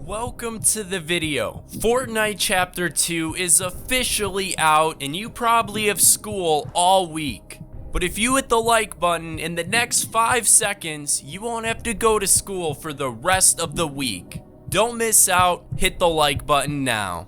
Welcome to the video. Fortnite Chapter 2 is officially out and you probably have school all week. But if you hit the like button in the next 5 seconds, you won't have to go to school for the rest of the week. Don't miss out, hit the like button now.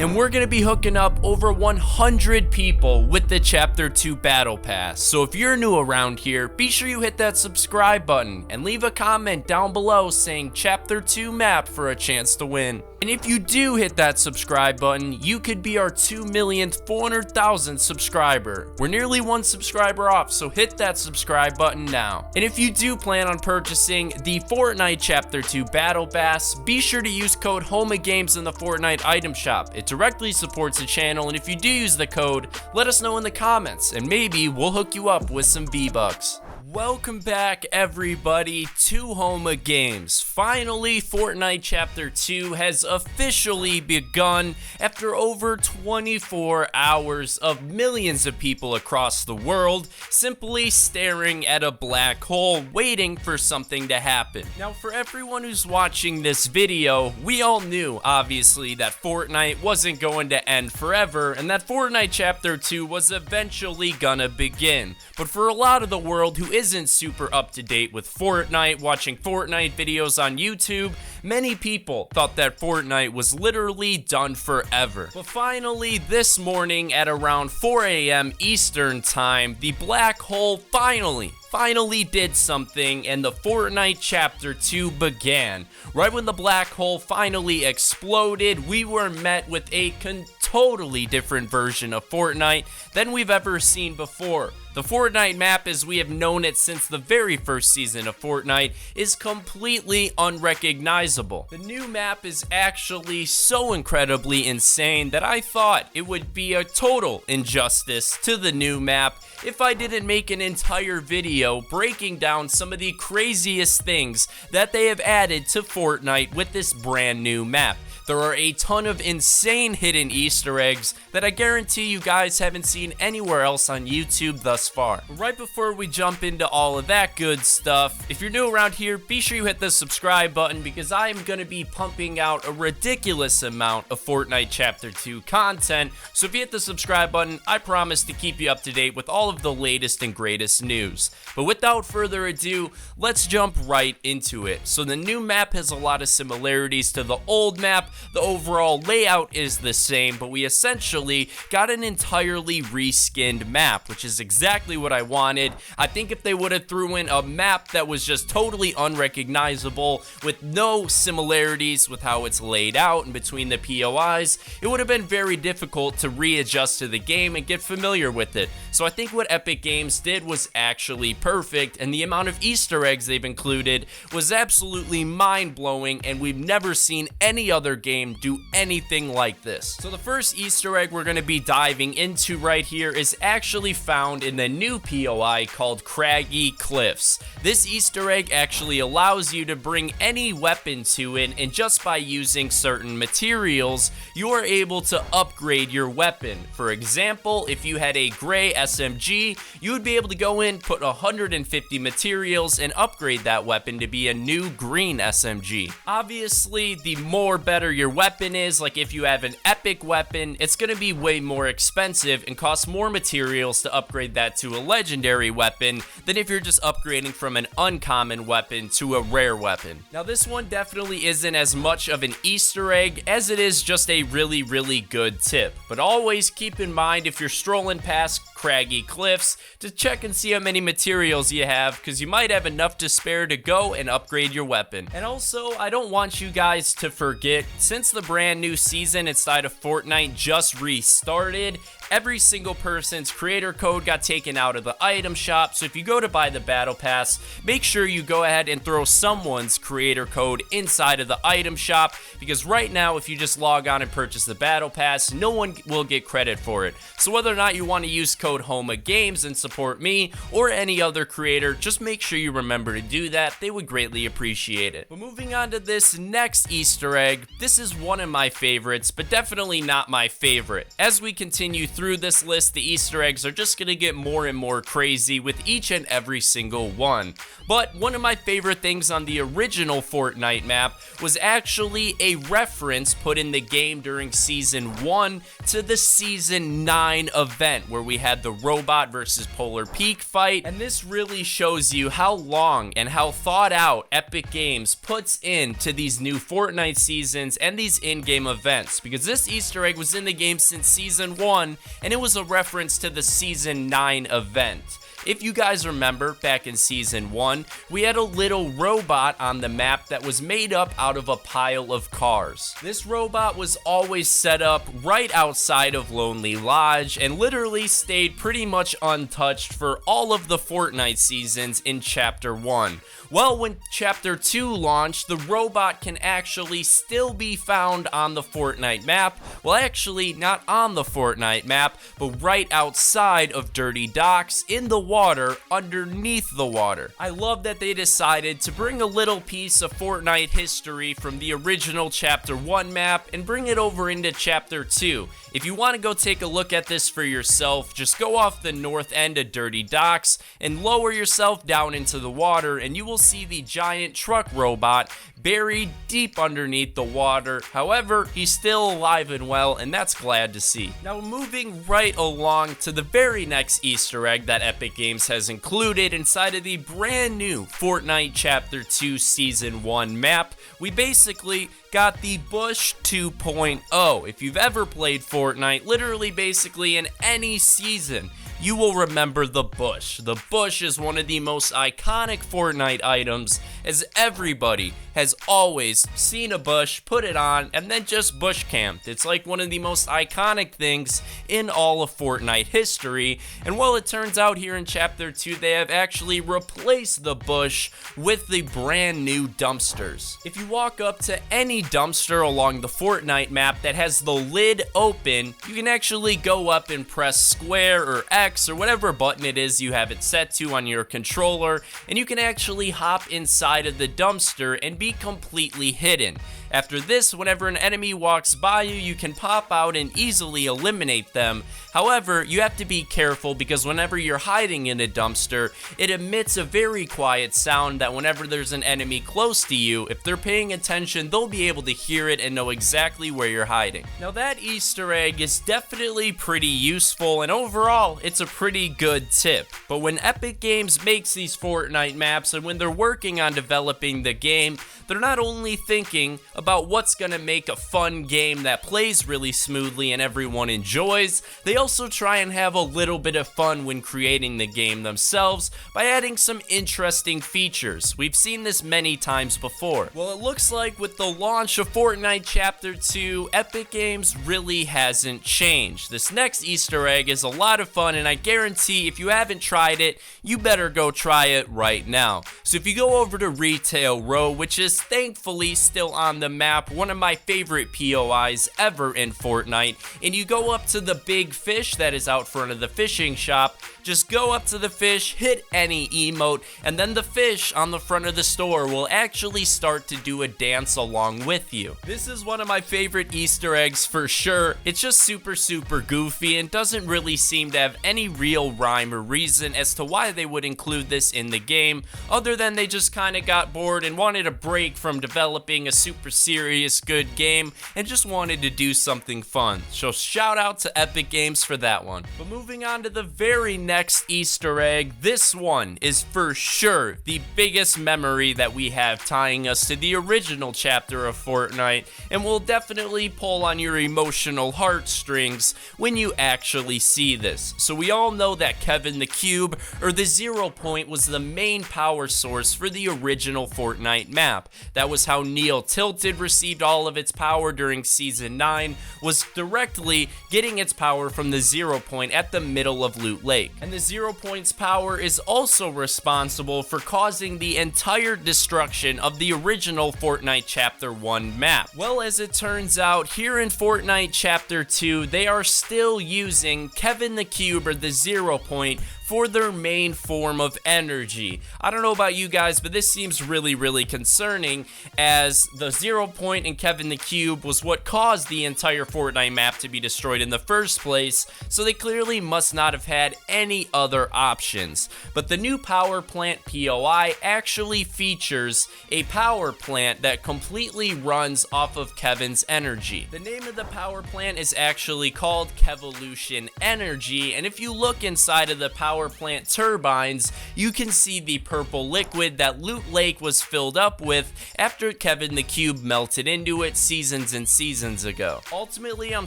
And we're going to be hooking up over 100 people with the Chapter 2 Battle Pass. So if you're new around here, be sure you hit that subscribe button and leave a comment down below saying Chapter 2 map for a chance to win. And if you do hit that subscribe button, you could be our 2,400,000 subscriber. We're nearly 1 subscriber off, so hit that subscribe button now. And if you do plan on purchasing the Fortnite Chapter 2 Battle Pass, be sure to use code HOMAGAMES in the Fortnite item shop. It directly supports the channel, and if you do use the code, let us know in the comments, and maybe we'll hook you up with some V-Bucks. Welcome back, everybody, to Homa Games. Finally, Fortnite Chapter 2 has officially begun after over 24 hours of millions of people across the world simply staring at a black hole waiting for something to happen. Now, for everyone who's watching this video, we all knew, obviously, that Fortnite wasn't going to end forever and that Fortnite Chapter 2 was eventually gonna begin. But for a lot of the world who isn't super up to date with Fortnite, watching Fortnite videos on YouTube, many people thought that Fortnite was literally done forever. But finally, this morning at around 4 a.m. Eastern time, the black hole finally did something, and the Fortnite Chapter 2 began. Right when the black hole finally exploded, we were met with a totally different version of Fortnite than we've ever seen before. The Fortnite map, as we have known it since the very first season of Fortnite, is completely unrecognizable. The new map is actually so incredibly insane that I thought it would be a total injustice to the new map if I didn't make an entire video breaking down some of the craziest things that they have added to Fortnite with this brand new map. There are a ton of insane hidden Easter eggs that I guarantee you guys haven't seen anywhere else on YouTube thus far. Right before we jump into all of that good stuff, if you're new around here, be sure you hit the subscribe button because I am going to be pumping out a ridiculous amount of Fortnite Chapter 2 content. So if you hit the subscribe button, I promise to keep you up to date with all of the latest and greatest news. But without further ado, let's jump right into it. So the new map has a lot of similarities to the old map. The overall layout is the same, but we essentially got an entirely reskinned map, which is exactly what I wanted. I think if they would have threw in a map that was just totally unrecognizable with no similarities with how it's laid out and between the POIs, it would have been very difficult to readjust to the game and get familiar with it. So I think what Epic Games did was actually perfect, and the amount of Easter eggs they've included was absolutely mind-blowing, and we've never seen any other game do anything like this. So the first Easter egg we're going to be diving into right here is actually found in the new POI called Craggy Cliffs. This Easter egg actually allows you to bring any weapon to it, and just by using certain materials, you are able to upgrade your weapon. For example, if you had a gray SMG, you would be able to go in, put 150 materials, and upgrade that weapon to be a new green SMG. Obviously, the more better your weapon is, like if you have an epic weapon, it's going to be way more expensive and cost more materials to upgrade that to a legendary weapon than if you're just upgrading from an uncommon weapon to a rare weapon. Now this one definitely isn't as much of an Easter egg as it is just a really good tip, but always keep in mind if you're strolling past Craggy Cliffs to check and see how many materials you have, because you might have enough to spare to go and upgrade your weapon. And also, I don't want you guys to forget, since the brand new season inside of Fortnite just restarted, every single person's creator code got taken out of the item shop. So if you go to buy the battle pass, make sure you go ahead and throw someone's creator code inside of the item shop, because right now if you just log on and purchase the battle pass, no one will get credit for it. So whether or not you want to use code code HOMAGAMES and support me or any other creator, just make sure you remember to do that. They would greatly appreciate it. But moving on to this next Easter egg, this is one of my favorites, but definitely not my favorite. As we continue through this list, the Easter eggs are just gonna get more and more crazy with each and every single one. But one of my favorite things on the original Fortnite map was actually a reference put in the game during Season 1 to the Season 9 event where we had the robot versus Polar Peak fight, and this really shows you how long and how thought out Epic Games puts into these new Fortnite seasons and these in-game events, because this Easter egg was in the game since Season 1 and it was a reference to the Season 9 event. If you guys remember, back in Season 1, we had a little robot on the map that was made up out of a pile of cars. This robot was always set up right outside of Lonely Lodge and literally stayed pretty much untouched for all of the Fortnite seasons in Chapter 1. Well, when Chapter 2 launched, the robot can actually still be found on the Fortnite map. Well, actually, not on the Fortnite map, but right outside of Dirty Docks in the water, underneath the water. I love that they decided to bring a little piece of Fortnite history from the original Chapter 1 map and bring it over into Chapter 2. If you want to go take a look at this for yourself, just go off the north end of Dirty Docks and lower yourself down into the water, and you will see the giant truck robot buried deep underneath the water. However, he's still alive and well, and that's glad to see. Now, moving right along to the very next Easter egg that Epic Games has included inside of the brand new Fortnite Chapter 2 Season 1 map, we basically got the Bush 2.0. If you've ever played Fortnite, literally basically in any season, you will remember the bush. The bush is one of the most iconic Fortnite items, as everybody has always seen a bush, put it on, and then just bush camped. It's like one of the most iconic things in all of Fortnite history, and well, it turns out here in Chapter 2, they have actually replaced the bush with the brand new dumpsters. If you walk up to any dumpster along the Fortnite map that has the lid open, you can actually go up and press square or X or whatever button it is you have it set to on your controller, and you can actually hop inside of the dumpster and be completely hidden. After this, whenever an enemy walks by you, you can pop out and easily eliminate them. However, you have to be careful because whenever you're hiding in a dumpster, it emits a very quiet sound that whenever there's an enemy close to you, if they're paying attention, they'll be able to hear it and know exactly where you're hiding. Now, that Easter egg is definitely pretty useful, and overall, it's a pretty good tip. But when Epic Games makes these Fortnite maps and when they're working on developing the game, they're not only thinking about what's gonna make a fun game that plays really smoothly and everyone enjoys, they also try and have a little bit of fun when creating the game themselves by adding some interesting features. We've seen this many times before. Well, it looks like with the launch of Fortnite Chapter 2, Epic Games really hasn't changed. This next Easter egg is a lot of fun, and I guarantee if you haven't tried it, you better go try it right now. So if you go over to Retail Row, which is thankfully still on the map, one of my favorite POIs ever in Fortnite, and you go up to the big fish that is out front of the fishing shop, just go up to the fish, hit any emote, and then the fish on the front of the store will actually start to do a dance along with you. This is one of my favorite Easter eggs for sure. It's just super goofy and doesn't really seem to have any real rhyme or reason as to why they would include this in the game, other than they just kind of got bored and wanted a break from developing a super serious good game and just wanted to do something fun. So shout out to Epic Games for that one. But moving on to the very next Easter egg, this one is for sure the biggest memory that we have tying us to the original chapter of Fortnite, and will definitely pull on your emotional heartstrings when you actually see this. So we all know that Kevin the Cube, or the 0 Point, was the main power source for the original Fortnite map. That was how Neil Tilted received all of its power during Season 9, was directly getting its power from the 0 Point at the middle of Loot Lake. And the 0 Point's power is also responsible for causing the entire destruction of the original Fortnite Chapter 1 map. Well, as it turns out, here in Fortnite Chapter 2, they are still using Kevin the Cube, remember the 0 point for their main form of energy. I don't know about you guys, but this seems really concerning, as the 0 point in Kevin the Cube was what caused the entire Fortnite map to be destroyed in the first place, so they clearly must not have had any other options. But the new power plant POI actually features a power plant that completely runs off of Kevin's energy. The name of the power plant is actually called Kevolution Energy, and if you look inside of the power plant turbines, you can see the purple liquid that Loot Lake was filled up with after Kevin the Cube melted into it seasons and seasons ago. Ultimately, I'm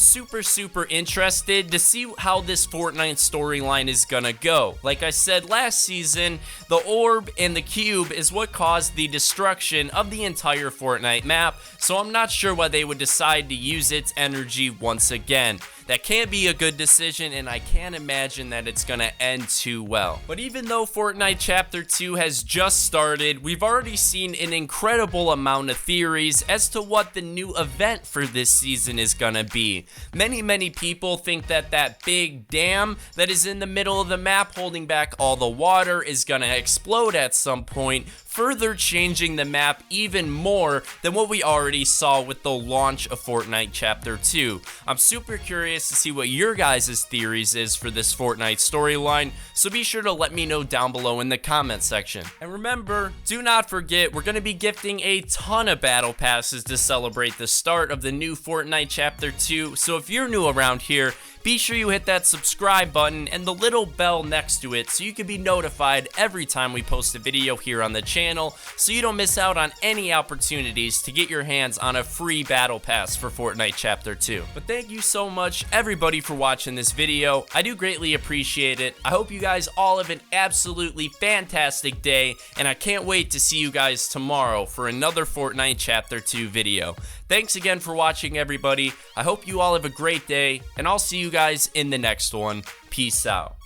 super interested to see how this Fortnite storyline is gonna go. Like I said last season, the orb and the cube is what caused the destruction of the entire Fortnite map, so I'm not sure why they would decide to use its energy once again. That can't be a good decision, and I can't imagine that it's gonna end too well. But even though Fortnite Chapter 2 has just started, we've already seen an incredible amount of theories as to what the new event for this season is gonna be. Many people think that that big dam that is in the middle of the map holding back all the water is gonna explode at some point, further changing the map even more than what we already saw with the launch of Fortnite Chapter 2. I'm super curious to see what your guys' theories is for this Fortnite storyline, so be sure to let me know down below in the comment section. And remember, do not forget, we're going to be gifting a ton of battle passes to celebrate the start of the new Fortnite Chapter 2, so if you're new around here, be sure you hit that subscribe button and the little bell next to it so you can be notified every time we post a video here on the channel, so you don't miss out on any opportunities to get your hands on a free battle pass for Fortnite Chapter 2. But thank you so much everybody for watching this video. I do greatly appreciate it. I hope you guys all have an absolutely fantastic day, and I can't wait to see you guys tomorrow for another Fortnite Chapter 2 video. Thanks again for watching, everybody. I hope you all have a great day, and I'll see you guys in the next one. Peace out.